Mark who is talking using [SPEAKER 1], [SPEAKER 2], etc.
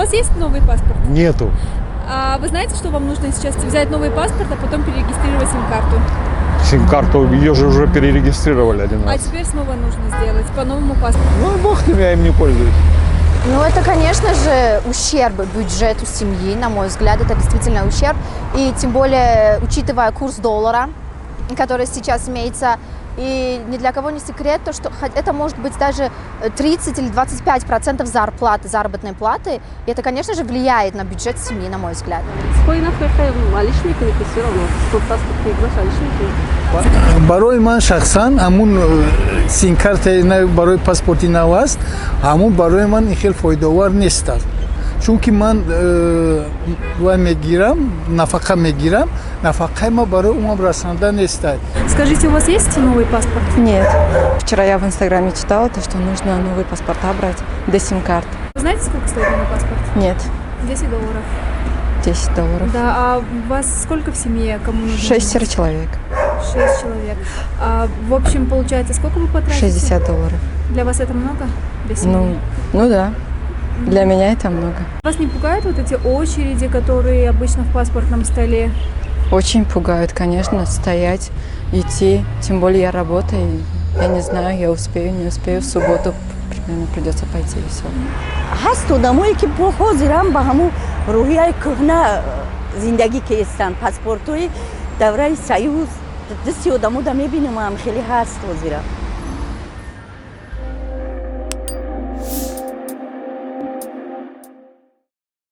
[SPEAKER 1] вас есть новый паспорт?
[SPEAKER 2] Нету.
[SPEAKER 1] А вы знаете, что вам нужно сейчас взять новый паспорт, а потом перерегистрировать сим-карту?
[SPEAKER 2] Сим-карту ее же уже перерегистрировали один
[SPEAKER 1] А
[SPEAKER 2] раз.
[SPEAKER 1] теперь снова нужно сделать по новому паспорту.
[SPEAKER 2] Ну, бог ты, я им не пользуюсь.
[SPEAKER 3] Ну, это, конечно же, ущерб бюджету семьи, на мой взгляд, это действительно ущерб. И тем более, учитывая курс доллара, который сейчас имеется, и ни для кого не секрет, то, что это может быть даже 30 или 25% зарплаты, заработной платы. И это, конечно же, влияет на бюджет семьи, на мой взгляд.
[SPEAKER 4] барои ман шахсан ҳамун сим-карта барои паспорти нав аст, ҳамун барои ман хел фоидаовар нест аст. Чунки ман ва мегирам, нафақа мегирам, нафақаи ма барои умам расонда нест аст.
[SPEAKER 1] Скажите, у вас есть новый паспорт?
[SPEAKER 5] Нет. Вчера я в Инстаграме читала, то, что нужно новые паспорта брать до сим-карт.
[SPEAKER 1] Вы знаете, сколько стоит новый паспорт?
[SPEAKER 5] Нет,
[SPEAKER 1] $10.
[SPEAKER 5] $10.
[SPEAKER 1] Да, а у вас сколько в семье? Кому нужно?
[SPEAKER 5] 6 человек.
[SPEAKER 1] 6 человек. А, в общем, получается, сколько вы потратите?
[SPEAKER 5] $60.
[SPEAKER 1] Для вас это много? Для семьи?
[SPEAKER 5] Ну да. Для меня это много.
[SPEAKER 1] Вас не пугают вот эти очереди, которые обычно в паспортном столе?
[SPEAKER 5] Очень пугают, конечно, стоять, идти. Тем более я работаю. Я не знаю, я успею, не успею. В субботу примерно придется пойти и все.
[SPEAKER 6] ҳаст одамое ки ҳозирам ба ҳамун рӯҳияи кӯҳна зиндагӣ кестанд. Паспортҳои давраи союз дасти одамода мебинам, хеле ҳаст ҳозирам.